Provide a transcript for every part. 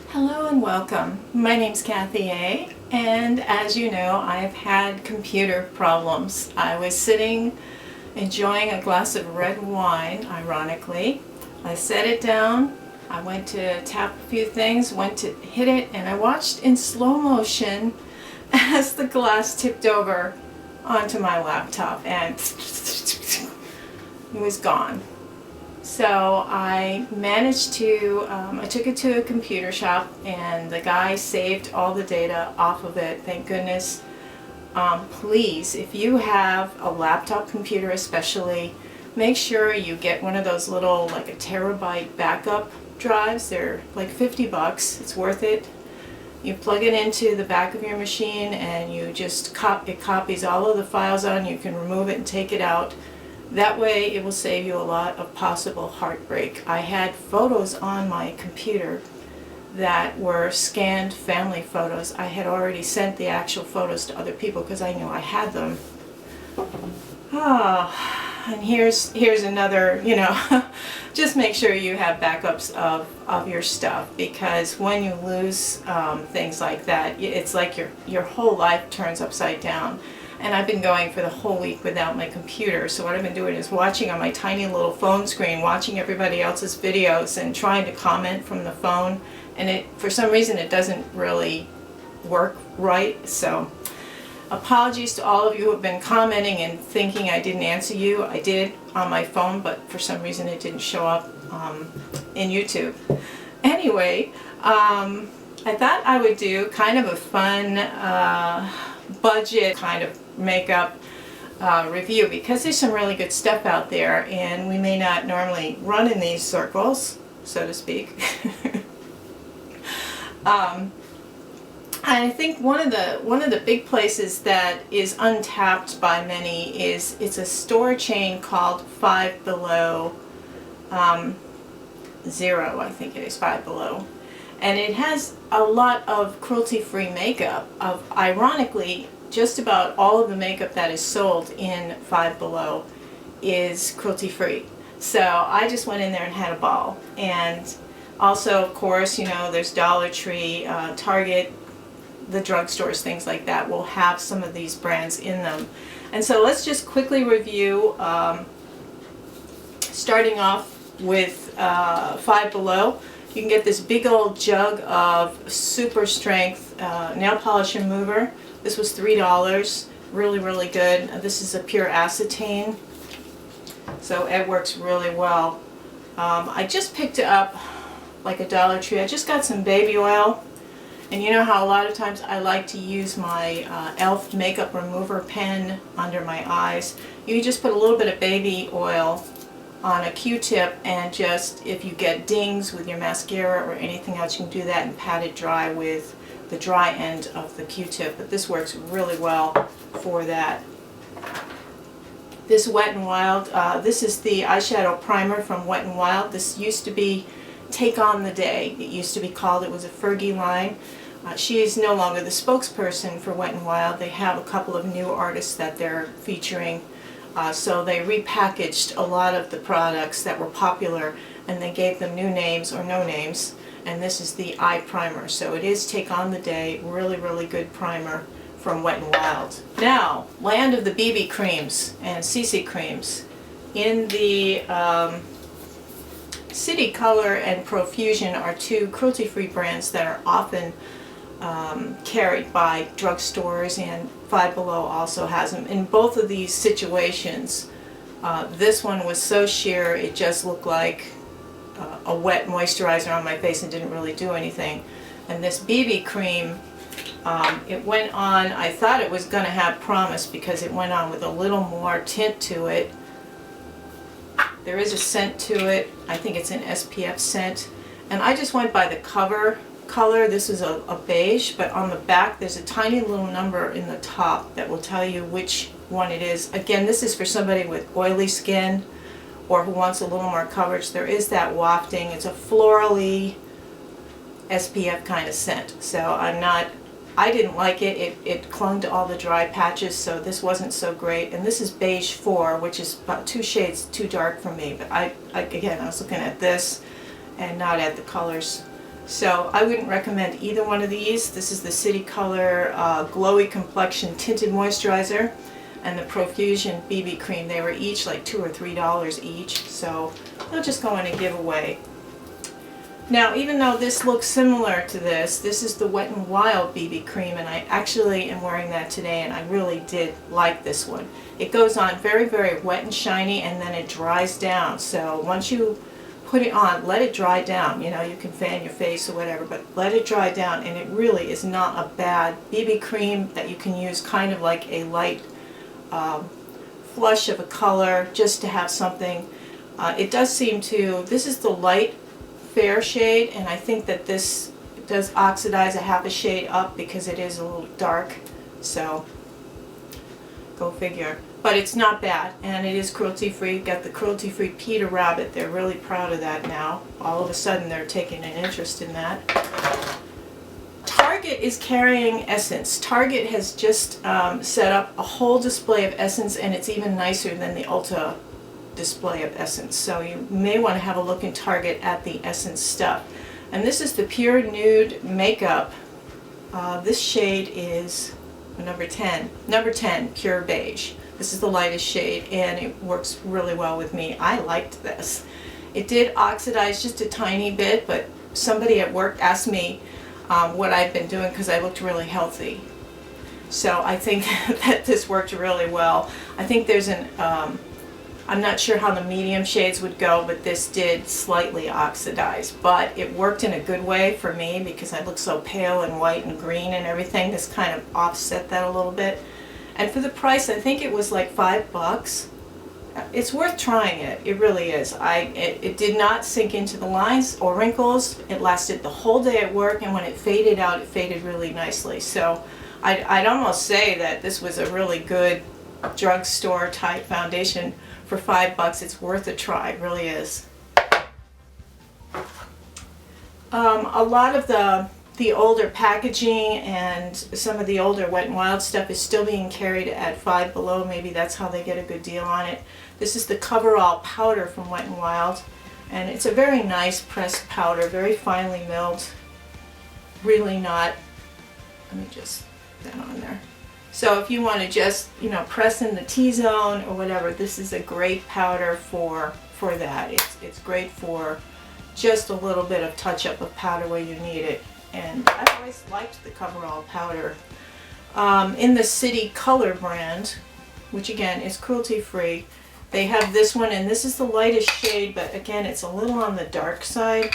Hello and welcome. My name's Kathy A, and as you know, I've had computer problems. I was sitting enjoying a glass of red wine, ironically. I set it down, I went to tap a few things, went to hit it, and I watched in slow motion as the glass tipped over onto my laptop and it was gone. So I managed to, I took it to a computer shop and the guy saved all the data off of it, thank goodness. Please, if you have a laptop computer especially, make sure you get one of those little, like a terabyte backup drives. They're like 50 bucks, it's worth it. You plug it into the back of your machine and you just it copies all of the files on, you can remove it and take it out. That way it will save you a lot of possible heartbreak. I had photos on my computer that were scanned family photos. I had already sent the actual photos to other people because I knew I had them. And here's another, just make sure you have backups of your stuff, because when you lose things like that, it's like your whole life turns upside down. And I've been going for the whole week without my computer, so what I've been doing is watching on my tiny little phone screen, watching everybody else's videos and trying to comment from the phone, and for some reason it doesn't really work right. So apologies to all of you who have been commenting and thinking I didn't answer you. I did on my phone, but for some reason it didn't show up in YouTube. Anyway, I thought I would do kind of a fun budget kind of makeup review, because there's some really good stuff out there and we may not normally run in these circles, so to speak. I think one of the big places that is untapped by many is it's a store chain called Five Below Zero, I think it is Five Below, and it has a lot of cruelty-free makeup. Ironically, just about all of the makeup that is sold in Five Below is cruelty-free. So I just went in there and had a ball. And also, of course, there's Dollar Tree, Target, the drugstores, things like that will have some of these brands in them. And so let's just quickly review, starting off with Five Below. You can get this big old jug of super strength nail polish remover. This was $3, really, really good. This is a pure acetone, so it works really well. I just picked it up like a Dollar Tree. I just got some baby oil, and you know how a lot of times I like to use my e.l.f. makeup remover pen under my eyes. You just put a little bit of baby oil on a Q-tip, and just, if you get dings with your mascara or anything else, you can do that and pat it dry with the dry end of the Q-tip. But this works really well for that. This Wet n Wild, this is the eyeshadow primer from Wet n Wild. This used to be Take on the Day. It used to be called, it was a Fergie line. She is no longer the spokesperson for Wet n Wild. They have a couple of new artists that they're featuring. So they repackaged a lot of the products that were popular and they gave them new names or no names. And this is the eye primer. So it is Take on the Day, really, really good primer from Wet n Wild. Now, land of the BB creams and CC creams. In the City Color and Profusion are two cruelty-free brands that are often carried by drugstores, and Five Below also has them. In both of these situations, this one was so sheer it just looked like a wet moisturizer on my face and didn't really do anything. And this BB cream, it went on, I thought it was going to have promise because it went on with a little more tint to it. There is a scent to it. I think it's an SPF scent. And I just went by the cover color. This is a beige, but on the back there's a tiny little number in the top that will tell you which one it is. Again, this is for somebody with oily skin or who wants a little more coverage. There is that wafting. It's a florally SPF kind of scent. So I didn't like it. It clung to all the dry patches, so this wasn't so great. And this is beige 4, which is about 2 shades too dark for me. But again, I was looking at this and not at the colors. So I wouldn't recommend either one of these. This is the City Color Glowy Complexion Tinted Moisturizer and the Profusion BB Cream. They were each like $2 or $3 each, so they'll just go in a giveaway. Now, even though this looks similar to this is the Wet n Wild BB Cream, and I actually am wearing that today, and I really did like this one. It goes on very, very wet and shiny, and then it dries down. So once you put it on, let it dry down. You know, you can fan your face or whatever, but let it dry down, and it really is not a bad BB cream that you can use kind of like a light flush of a color just to have something. It does seem to, this is the light fair shade, and I think that this does oxidize a half a shade up because it is a little dark, so go figure. But it's not bad, and it is cruelty free. You've got the cruelty free Peter Rabbit. They're really proud of that now. All of a sudden they're taking an interest in that. Target is carrying Essence. Target has just set up a whole display of Essence, and it's even nicer than the Ulta display of Essence. So you may want to have a look in Target at the Essence stuff. And this is the Pure Nude Makeup. This shade is number 10. Number 10, Pure Beige. This is the lightest shade, and it works really well with me. I liked this. It did oxidize just a tiny bit, but somebody at work asked me what I've been doing because I looked really healthy. So I think that this worked really well. I think there's an, I'm not sure how the medium shades would go, but this did slightly oxidize. But it worked in a good way for me because I look so pale and white and green and everything. This kind of offset that a little bit. And for the price, I think it was like $5. It's worth trying it. It really is. It did not sink into the lines or wrinkles. It lasted the whole day at work, and when it faded out, it faded really nicely. So I'd almost say that this was a really good drugstore type foundation for $5. It's worth a try. It really is. A lot of the older packaging and some of the older Wet n Wild stuff is still being carried at Five Below. Maybe that's how they get a good deal on it. This is the Coverall powder from Wet n Wild, and it's a very nice pressed powder, very finely milled. Really not, let me just put that on there. So if you want to just, you know, press in the T-zone or whatever, this is a great powder for that. It's great for just a little bit of touch-up of powder where you need it. And I've always liked the Coverall powder. In the City Color brand, which again is cruelty-free, they have this one, and this is the lightest shade, but again it's a little on the dark side.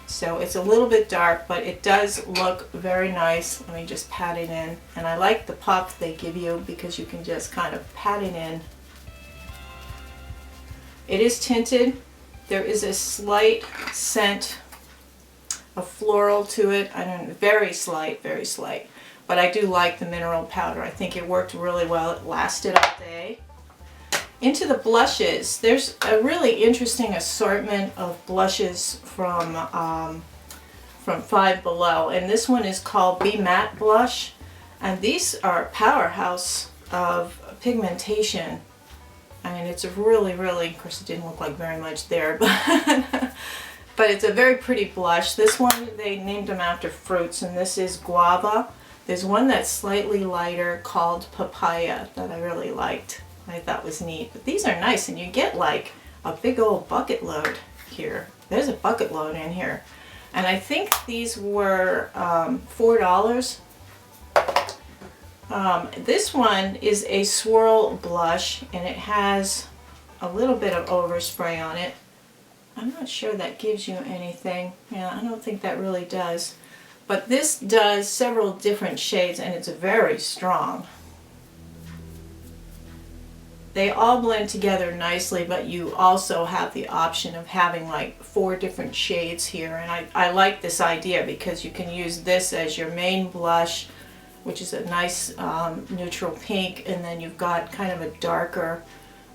So it's a little bit dark, but it does look very nice. Let me just pat it in. And I like the puff they give you because you can just kind of pat it in. It is tinted. There is a slight scent of floral to it. I don't know, very slight, very slight. But I do like the mineral powder. I think it worked really well. It lasted all day. Into the blushes, there's a really interesting assortment of blushes from Five Below, and this one is called Be Matte Blush, and these are a powerhouse of pigmentation. I mean, it's a really, of course it didn't look like very much there, but it's a very pretty blush. This one, they named them after fruits, and this is Guava. There's one that's slightly lighter called Papaya that I really liked. I thought was neat. But these are nice, and you get like a big old bucket load here. There's a bucket load in here. And I think these were $4. This one is a swirl blush, and it has a little bit of overspray on it. I'm not sure that gives you anything. Yeah, I don't think that really does. But this does several different shades, and it's very strong. They all blend together nicely, but you also have the option of having like 4 different shades here. And I like this idea because you can use this as your main blush, which is a nice neutral pink, and then you've got kind of a darker,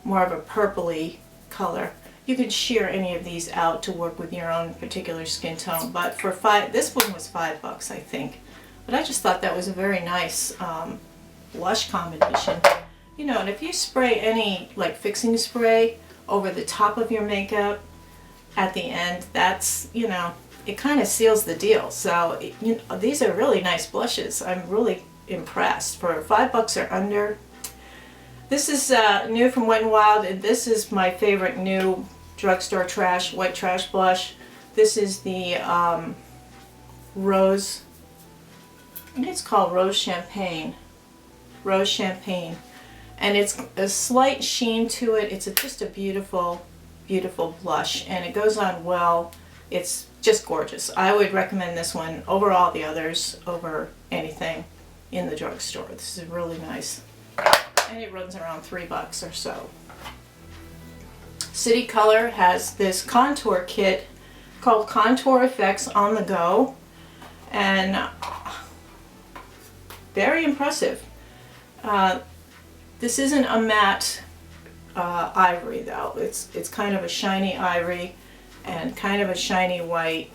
more of a purpley color. You can sheer any of these out to work with your own particular skin tone, but for this one was $5, I think. But I just thought that was a very nice blush combination. You know, and if you spray any like fixing spray over the top of your makeup, at the end, that's, you know, it kind of seals the deal. So, you know, these are really nice blushes. I'm really impressed. For $5 or under. This is new from Wet n Wild, and this is my favorite new drugstore trash, white trash blush. This is the Rose, I think it's called Rose Champagne. Rose Champagne. And it's a slight sheen to it. It's just a beautiful, beautiful blush, and it goes on well. It's just gorgeous. I would recommend this one over all the others, over anything in the drugstore. This is really nice. And it runs around $3 or so. City Color has this contour kit called Contour Effects on the Go, and very impressive. This isn't a matte ivory though. It's kind of a shiny ivory and kind of a shiny white.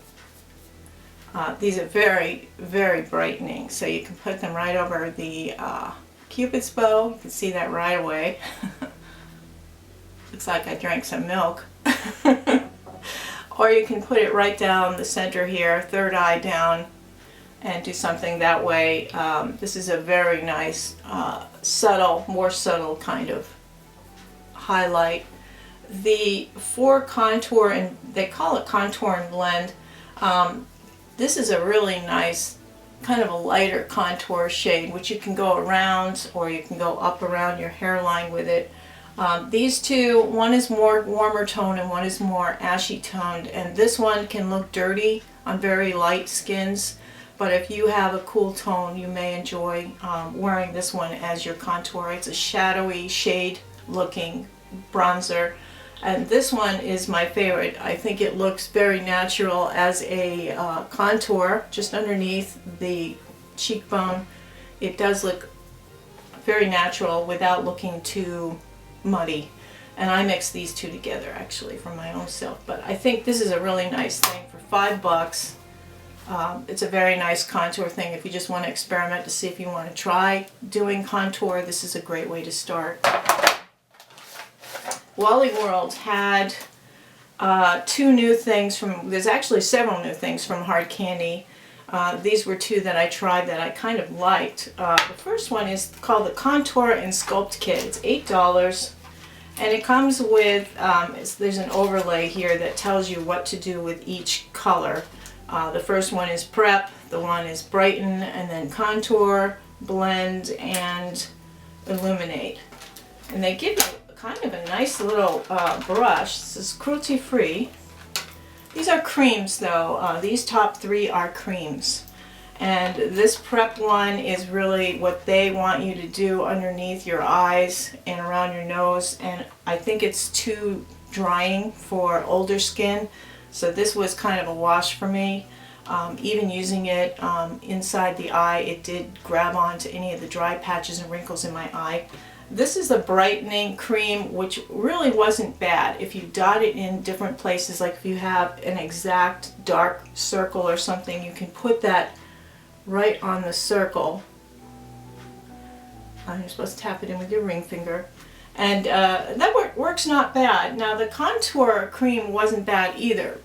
These are very, very brightening, so you can put them right over the Cupid's bow. You can see that right away. Looks like I drank some milk. Or you can put it right down the center here, third eye down, and do something that way. This is a very nice, subtle, more subtle kind of highlight. The for contour, and they call it contour and blend, this is a really nice kind of a lighter contour shade, which you can go around or you can go up around your hairline with it. These two, one is more warmer tone and one is more ashy toned, and this one can look dirty on very light skins, but if you have a cool tone, you may enjoy wearing this one as your contour. It's a shadowy shade looking bronzer, and this one is my favorite. I think it looks very natural as a contour just underneath the cheekbone. It does look very natural without looking too muddy, and I mix these two together actually for my own self. But I think this is a really nice thing for $5. It's a very nice contour thing. If you just want to experiment to see if you want to try doing contour, this is a great way to start. Wally World had two new things from, there's actually several new things from Hard Candy. These were two that I tried that I kind of liked. The first one is called the Contour and Sculpt Kit. It's $8, and it comes with, there's an overlay here that tells you what to do with each color. The first one is Prep, the one is Brighten, and then Contour, Blend, and Illuminate. And they give you kind of a nice little brush. This is cruelty free. These are creams though. These top three are creams. And this Prep one is really what they want you to do underneath your eyes and around your nose. And I think it's too drying for older skin. So this was kind of a wash for me. Even using it inside the eye, it did grab onto any of the dry patches and wrinkles in my eye. This is a brightening cream, which really wasn't bad. If you dot it in different places, like if you have an exact dark circle or something, you can put that right on the circle. You're supposed to tap it in with your ring finger. And that works not bad. Now the contour cream wasn't bad either.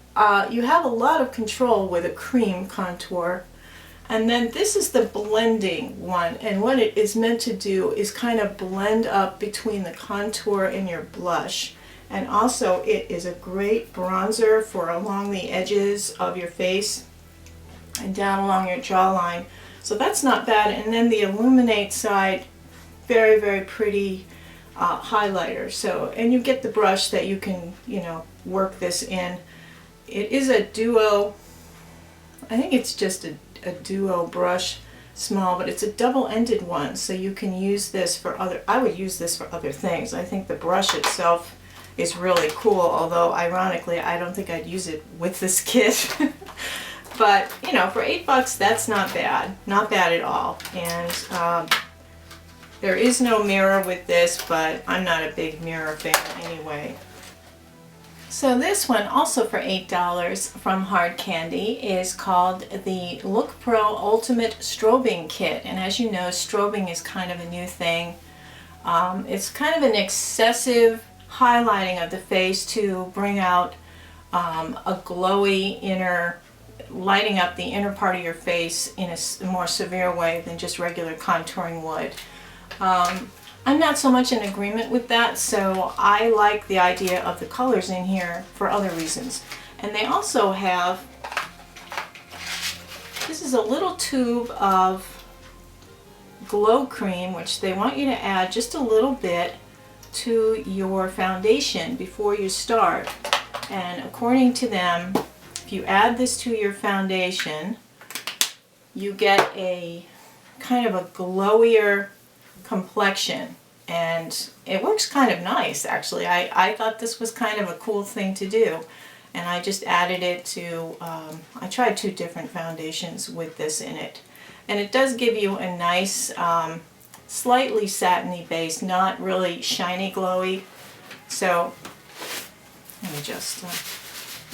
You have a lot of control with a cream contour. And then this is the blending one, and what it is meant to do is kind of blend up between the contour and your blush. And also it is a great bronzer for along the edges of your face and down along your jawline. So that's not bad. And then the Illuminate side, very, very pretty highlighter. So, and you get the brush that you can, you know, work this in. It is a duo, I think it's just a duo brush, small, but it's a double-ended one, so you can use this for other, I would use this for other things. I think the brush itself is really cool, although ironically I don't think I'd use it with this kit. But you know, for $8 that's not bad, not bad at all. And there is no mirror with this, but I'm not a big mirror fan anyway. So this one, also for $8 from Hard Candy, is called the Look Pro Ultimate Strobing Kit. And as you know, strobing is kind of a new thing. It's kind of an excessive highlighting of the face to bring out a glowy inner, lighting up the inner part of your face in a more severe way than just regular contouring would. I'm not so much in agreement with that, so I like the idea of the colors in here for other reasons. And they also have, this is a little tube of glow cream, which they want you to add just a little bit to your foundation before you start. And according to them, if you add this to your foundation, you get a kind of a glowier complexion, and it works kind of nice actually. I thought this was kind of a cool thing to do, and I just added it to, I tried 2 different foundations with this in it. And it does give you a nice, slightly satiny base, not really shiny glowy. So let me just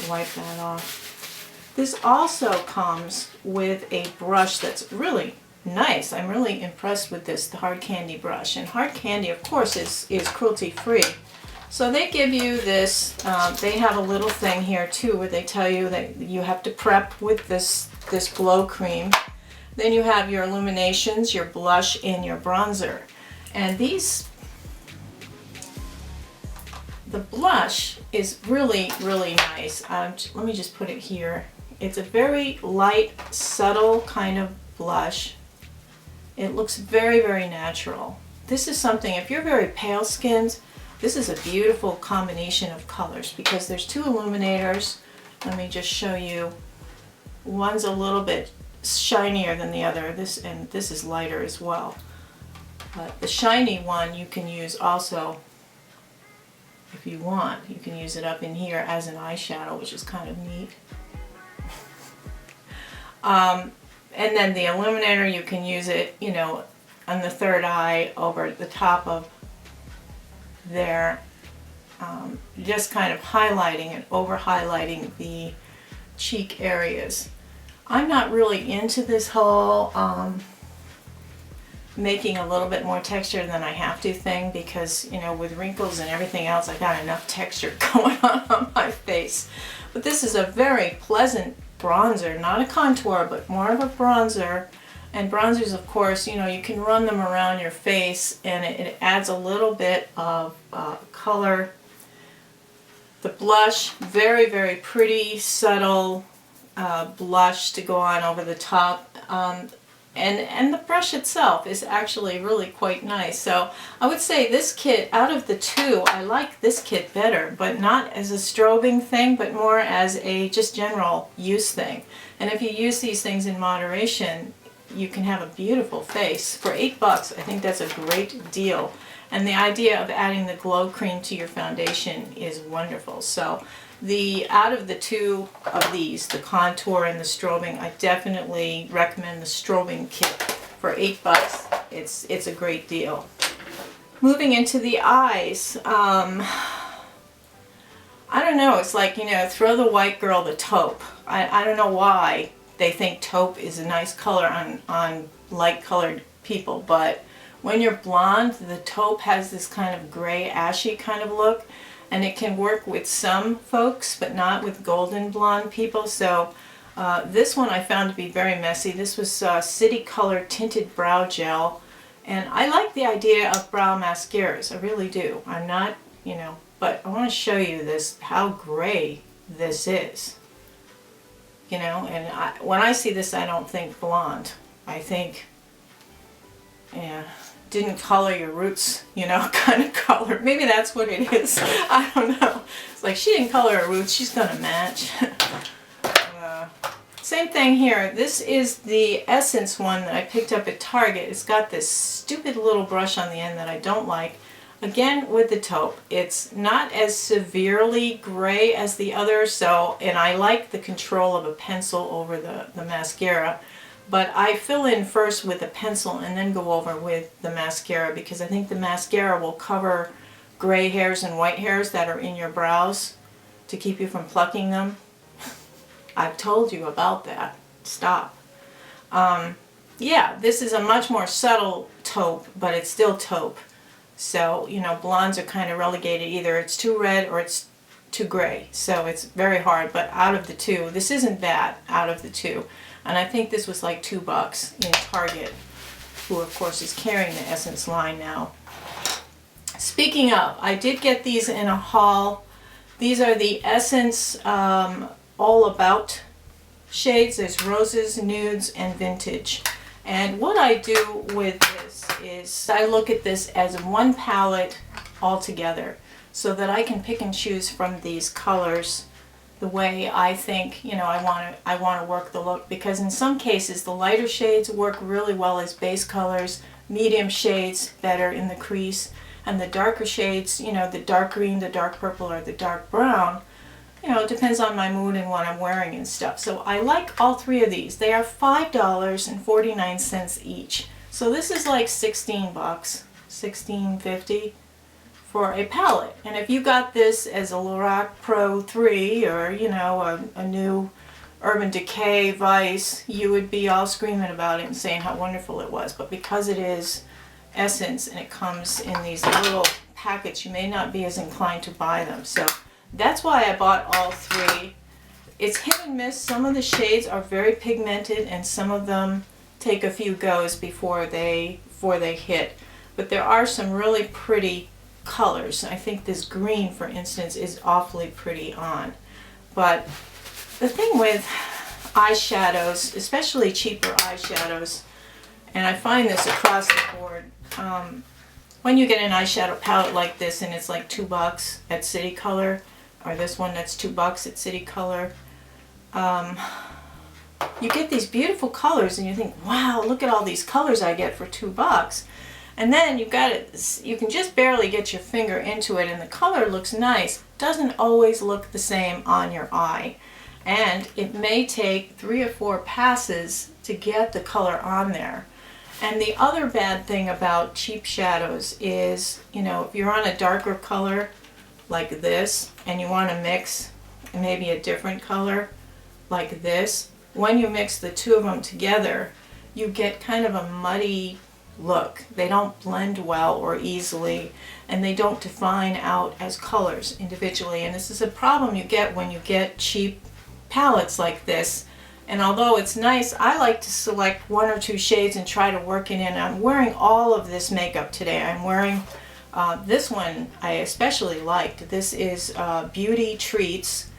wipe that off. This also comes with a brush that's really nice. I'm really impressed with this, the Hard Candy brush. And Hard Candy, of course, is cruelty free. So they give you this, they have a little thing here too where they tell you that you have to prep with this glow cream. Then you have your illuminations, your blush, and your bronzer. And these, the blush is really, really nice. Let me just put it here. It's a very light, subtle kind of blush. It looks very, very natural. This is something, if you're very pale skinned, this is a beautiful combination of colors because there's 2 illuminators. Let me just show you. One's a little bit shinier than the other, and this is lighter as well. But the shiny one you can use also, if you want, you can use it up in here as an eyeshadow, which is kind of neat. And then the illuminator, you can use it, you know, on the 3rd eye over the top of there, just kind of highlighting and over highlighting the cheek areas. I'm not really into this whole making a little bit more texture than I have to thing because, you know, with wrinkles and everything else, I got enough texture going on my face. But this is a very pleasant bronzer, not a contour, but more of a bronzer. And bronzers, of course, you know, you can run them around your face and it adds a little bit of color. The blush, very, very pretty, subtle blush to go on over the top. And the brush itself is actually really quite nice. So I would say this kit, out of the 2, I like this kit better, but not as a strobing thing, but more as a just general use thing. And if you use these things in moderation, you can have a beautiful face. For $8, I think that's a great deal. And the idea of adding the glow cream to your foundation is wonderful. So out of the 2 of these, the contour and the strobing, I definitely recommend the strobing kit. For $8, it's a great deal. Moving into the eyes, I don't know, it's like, you know, throw the white girl the taupe. I don't know why they think taupe is a nice color on light colored people, but when you're blonde, the taupe has this kind of gray ashy kind of look, and it can work with some folks but not with golden blonde people. So this one I found to be very messy. This was City Color Tinted Brow Gel, and I like the idea of brow mascaras, I really do. I'm not, you know, but I want to show you this, how gray this is. You know, and when I see this, I don't think blonde. I think, yeah, didn't color your roots, you know, kind of color. Maybe that's what it is. I don't know. It's like she didn't color her roots, she's gonna match. Same thing here. This is the Essence one that I picked up at Target. It's got this stupid little brush on the end that I don't like. Again, with the taupe, it's not as severely gray as the other, so, and I like the control of a pencil over the mascara, but I fill in first with a pencil and then go over with the mascara because I think the mascara will cover gray hairs and white hairs that are in your brows to keep you from plucking them. I've told you about that. Stop. Yeah, this is a much more subtle taupe, but it's still taupe. So, you know, blondes are kind of relegated. Either it's too red or it's to gray, so it's very hard. But out of the two, this isn't bad out of the two. And I think this was like $2 in Target, who of course is carrying the Essence line now. Speaking of, I did get these in a haul. These are the Essence All About shades. There's Roses, Nudes, and Vintage. And what I do with this is I look at this as one palette all together, so that I can pick and choose from these colors the way I think, you know, I want to work the look. Because in some cases the lighter shades work really well as base colors, medium shades better in the crease, and the darker shades, you know, the dark green, the dark purple, or the dark brown, you know, it depends on my mood and what I'm wearing and stuff. So I like all three of these. They are $5.49 each. So this is like $16, $16.50 for a palette. And if you got this as a Lorac Pro 3 or, you know, a new Urban Decay Vice, you would be all screaming about it and saying how wonderful it was. But because it is Essence and it comes in these little packets, you may not be as inclined to buy them. So that's why I bought all three. It's hit and miss. Some of the shades are very pigmented and some of them take a few goes before they hit. But there are some really pretty colors. I think this green, for instance, is awfully pretty on. But the thing with eyeshadows, especially cheaper eyeshadows, and I find this across the board, when you get an eyeshadow palette like this and it's like $2 at City Color, or this one that's $2 at City Color, you get these beautiful colors and you think, wow, look at all these colors I get for $2. And then you can just barely get your finger into it and the color looks nice. Doesn't always look the same on your eye. And it may take 3 or 4 passes to get the color on there. And the other bad thing about cheap shadows is, you know, if you're on a darker color like this and you want to mix maybe a different color like this, when you mix the two of them together, you get kind of a muddy look. They don't blend well or easily, and they don't define out as colors individually. And this is a problem you get when you get cheap palettes like this. And although it's nice, I like to select 1 or 2 shades and try to work it in. I'm wearing all of this makeup today. I'm wearing this one I especially liked. This is Beauty Treats.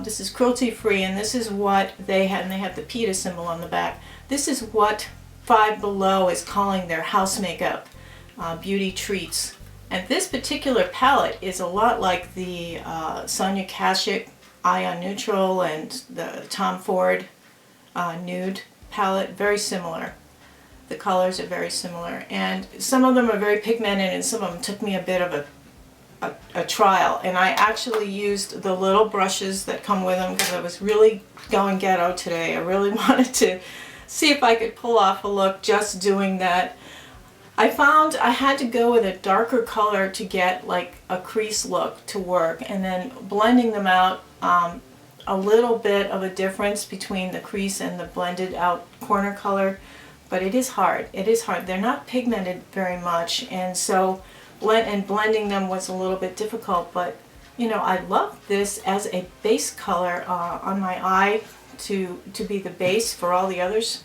This is cruelty free, and this is what they had, and they have the PETA symbol on the back. This is what Five Below is calling their house makeup, Beauty Treats. And this particular palette is a lot like the Sonia Kashuk Ion Neutral and the Tom Ford Nude palette. Very similar. The colors are very similar, and some of them are very pigmented and some of them took me a bit of a trial. And I actually used the little brushes that come with them because I was really going ghetto today. I really wanted to see if I could pull off a look just doing that. I found I had to go with a darker color to get like a crease look to work, and then blending them out, a little bit of a difference between the crease and the blended out corner color. But it is hard. It is hard. They're not pigmented very much, and so blending them was a little bit difficult. But you know, I love this as a base color on my eye to be the base for all the others.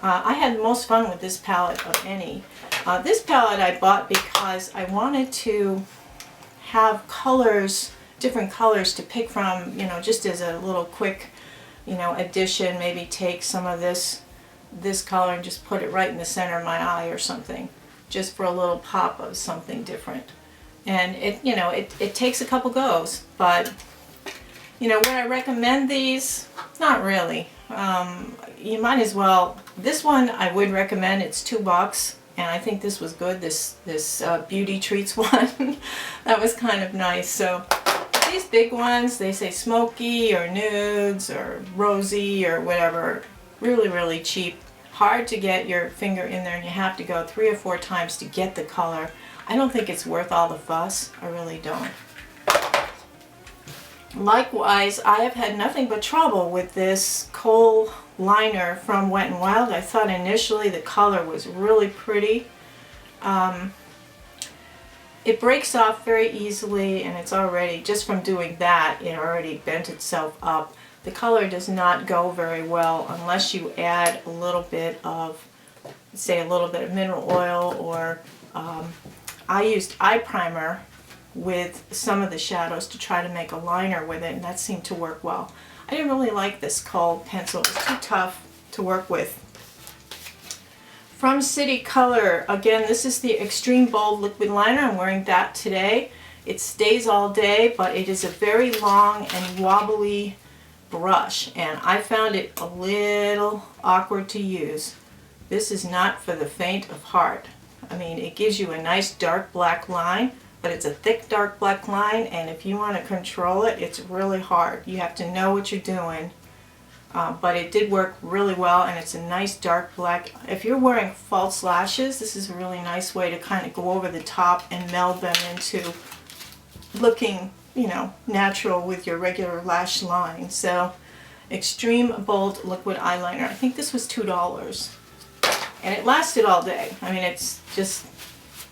I had the most fun with this palette of any. This palette I bought because I wanted to have colors, different colors to pick from, you know, just as a little quick, you know, addition. Maybe take some of this color and just put it right in the center of my eye or something, just for a little pop of something different. And it, you know, it takes a couple goes, but you know, would I recommend these? Not really. You might as well. This one I would recommend. It's $2, and I think this was good. This Beauty Treats one, that was kind of nice. So these big ones, they say Smokey or Nudes or Rosy or whatever. Really, really cheap. Hard to get your finger in there, and you have to go 3 or 4 times to get the color. I don't think it's worth all the fuss. I really don't. Likewise, I have had nothing but trouble with this Kohl liner from Wet n Wild. I thought initially the color was really pretty. it breaks off very easily, and it's already, just from doing that, it already bent itself up. The color does not go very well unless you add a little bit of, say, a little bit of mineral oil, or I used eye primer with some of the shadows to try to make a liner with it, and that seemed to work well. I didn't really like this Kohl pencil. It's too tough to work with. From City Color, again, this is the Extreme Bold Liquid Liner. I'm wearing that today. It stays all day, but it is a very long and wobbly brush, and I found it a little awkward to use. This is not for the faint of heart. I mean, it gives you a nice dark black line, but it's a thick dark black line, and if you want to control it, it's really hard. You have to know what you're doing. But it did work really well, and it's a nice dark black. If you're wearing false lashes, this is a really nice way to kind of go over the top and meld them into looking, you know, natural with your regular lash line. So, Extreme Bold Liquid Eyeliner. I think this was $2. And it lasted all day. I mean, it's just,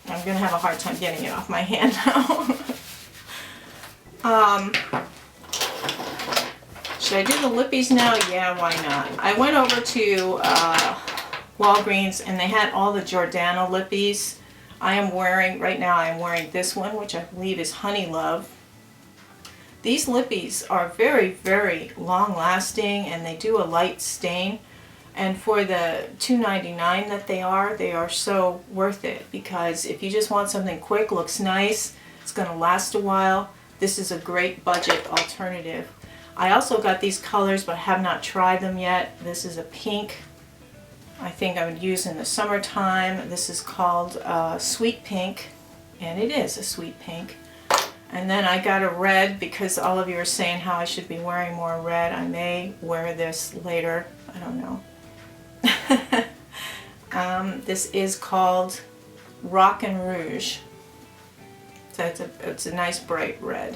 I'm going to have a hard time getting it off my hand now. Should I do the lippies now? Yeah, why not? I went over to Walgreens, and they had all the Jordana lippies. I am wearing, right now I am wearing this one, which I believe is Honey Love. These lippies are very, very long lasting, and they do a light stain. And for the $2.99 that they are so worth it, because if you just want something quick, looks nice, it's going to last a while, this is a great budget alternative. I also got these colors, but have not tried them yet. This is a pink. I think I would use in the summertime. This is called Sweet Pink, and it is a sweet pink. And then I got a red, because all of you are saying how I should be wearing more red. I may wear this later. I don't know. This is called Rockin Rouge. So it's a nice bright red.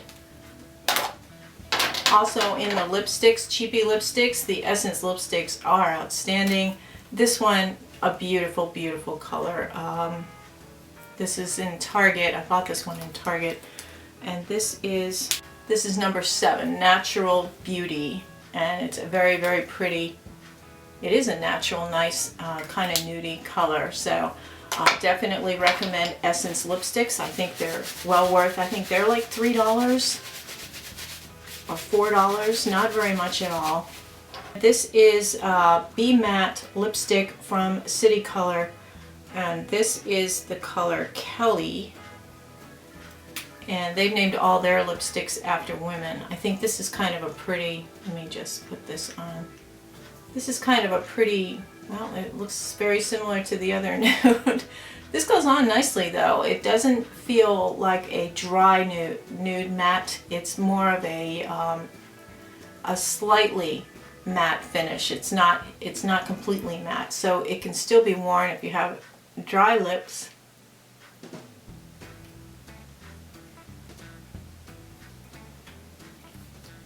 Also in the lipsticks, cheapy lipsticks, the Essence lipsticks are outstanding. This one, a beautiful, beautiful color. This is in Target. I bought this one in Target. And this is number 7, Natural Beauty. And it's a very, very pretty, it is a natural, nice kind of nudie color. So definitely recommend Essence lipsticks. I think they're well worth, I think they're like $3. Or $4, not very much at all. This is Be Matte lipstick from City Color, and this is the color Kelly, and they've named all their lipsticks after women. I think this is kind of a pretty, let me just put this on. This is kind of a pretty, well, it looks very similar to the other nude. This goes on nicely though. It doesn't feel like a dry nude matte. It's more of a slightly matte finish. It's not completely matte, so it can still be worn if you have dry lips.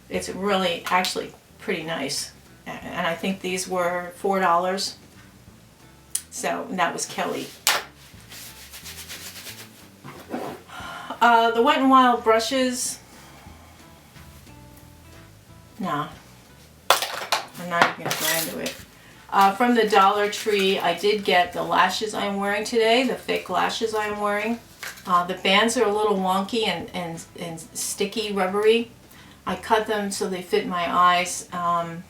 It's really actually pretty nice, and I think these were $4. So that was Kelly. The Wet n Wild brushes, no, I'm not even going to go into it. From the Dollar Tree, I did get the lashes I'm wearing today, the fake lashes I'm wearing. The bands are a little wonky and sticky, rubbery. I cut them so they fit my eyes.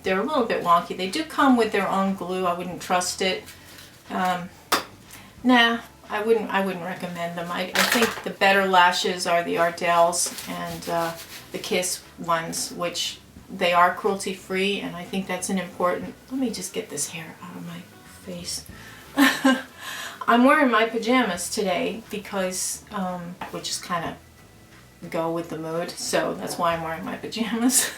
They're a little bit wonky. They do come with their own glue. I wouldn't trust it. Nah. I wouldn't recommend them. I think the better lashes are the Ardell's and the Kiss ones, which they are cruelty free, and I think that's an important, let me just get this hair out of my face. I'm wearing my pajamas today because, which is kind of go with the mood, so that's why I'm wearing my pajamas.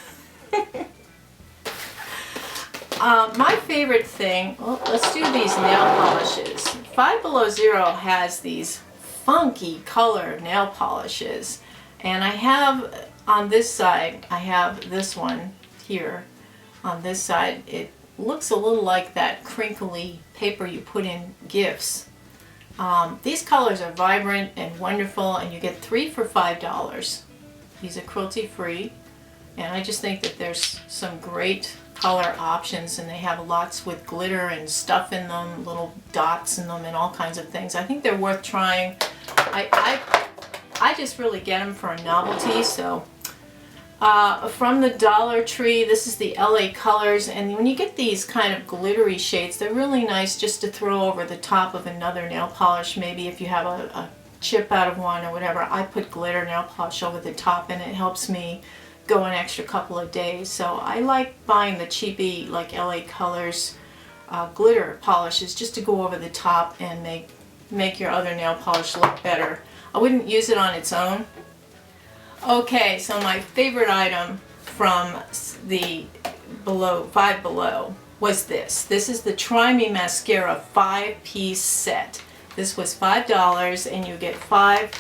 My favorite thing, well, let's do these nail polishes. Five Below Zero has these funky color nail polishes, and I have on this side, I have this one here on this side. It looks a little like that crinkly paper you put in gifts. These colors are vibrant and wonderful, and you get 3 for $5. These are cruelty free, and I just think that there's some great color options, and they have lots with glitter and stuff in them, little dots in them and all kinds of things. I think they're worth trying. I just really get them for a novelty. So from the Dollar Tree, this is the LA Colors, and when you get these kind of glittery shades, they're really nice just to throw over the top of another nail polish. Maybe if you have a chip out of one or whatever, I put glitter nail polish over the top, and it helps me go an extra couple of days. So I like buying the cheapy, like LA Colors glitter polishes, just to go over the top and make your other nail polish look better. I wouldn't use it on its own. Okay, so my favorite item from the Five Below was this. This is the Try Me Mascara 5-piece set. This was $5, and you get 5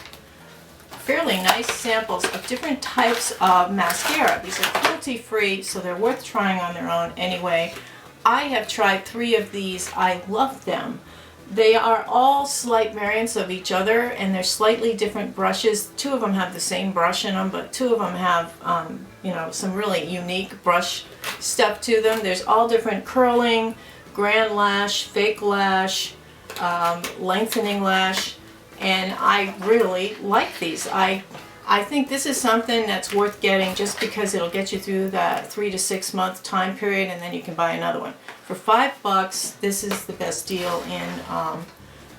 fairly nice samples of different types of mascara. These are cruelty free, so they're worth trying on their own anyway. I have tried 3 of these. I love them. They are all slight variants of each other, and they're slightly different brushes. 2 of them have the same brush in them, but 2 of them have you know, some really unique brush stuff to them. There's all different curling, grand lash, fake lash, lengthening lash, and I really like these. I think this is something that's worth getting just because it'll get you through that 3 to 6 month time period, and then you can buy another one. For $5, this is the best deal in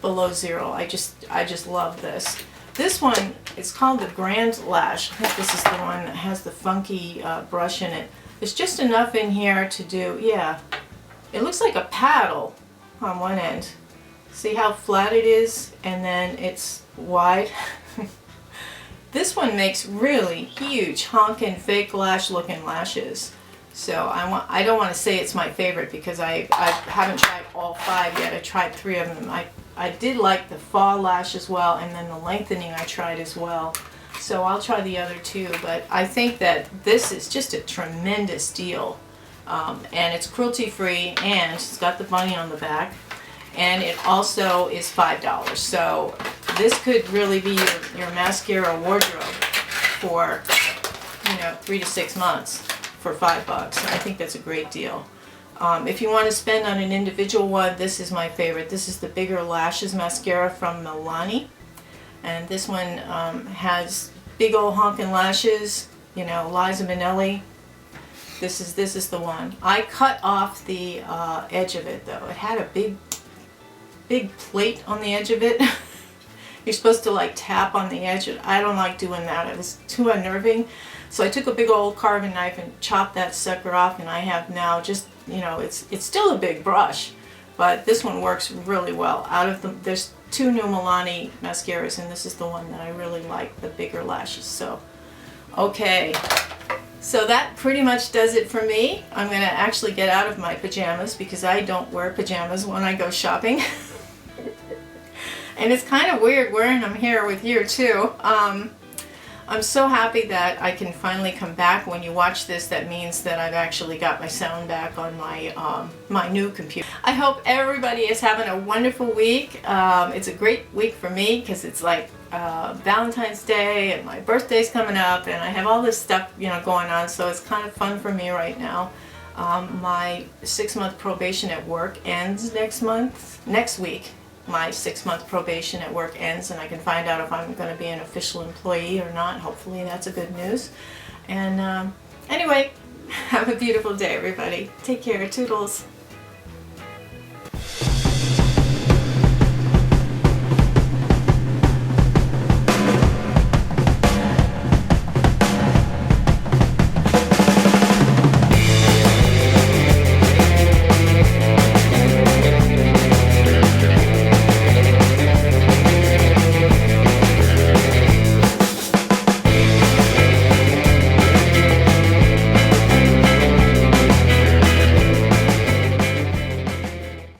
Below Zero. I just love this. This one, it's called the Grand Lash. I think this is the one that has the funky brush in it. There's just enough in here to do, yeah, it looks like a paddle on one end. See how flat it is, and then it's wide. This one makes really huge honkin' fake lash looking lashes. So I don't want to say it's my favorite because I haven't tried all 5 yet. I tried 3 of them. I did like the fall lash as well, and then the lengthening I tried as well. So I'll try the other 2, but I think that this is just a tremendous deal. And it's cruelty free, and it's got the bunny on the back. And it also is $5. So this could really be your mascara wardrobe for, you know, 3 to 6 months for $5. I think that's a great deal. If you want to spend on an individual one, this is my favorite. This is the Bigger Lashes mascara from Milani, and this one has big old honkin' lashes. You know, Liza Minnelli. This is the one. I cut off the edge of it though. It had a big plate on the edge of it. You're supposed to like tap on the edge. I don't like doing that. It was too unnerving. So I took a big old carving knife and chopped that sucker off, and I have now just, you know, it's still a big brush, but this one works really well. Out of them, there's 2 new Milani mascaras, and this is the one that I really like, the Bigger Lashes. So, okay. So that pretty much does it for me. I'm going to actually get out of my pajamas because I don't wear pajamas when I go shopping. And it's kind of weird wearing them here with you too. I'm so happy that I can finally come back. When you watch this, that means that I've actually got my sound back on my my new computer. I hope everybody is having a wonderful week. It's a great week for me because it's like Valentine's Day and my birthday's coming up, and I have all this stuff, you know, going on, so it's kind of fun for me right now. My 6-month probation at work ends next week. My 6-month probation at work ends, and I can find out if I'm going to be an official employee or not. Hopefully that's a good news. And anyway, have a beautiful day, everybody. Take care. Toodles.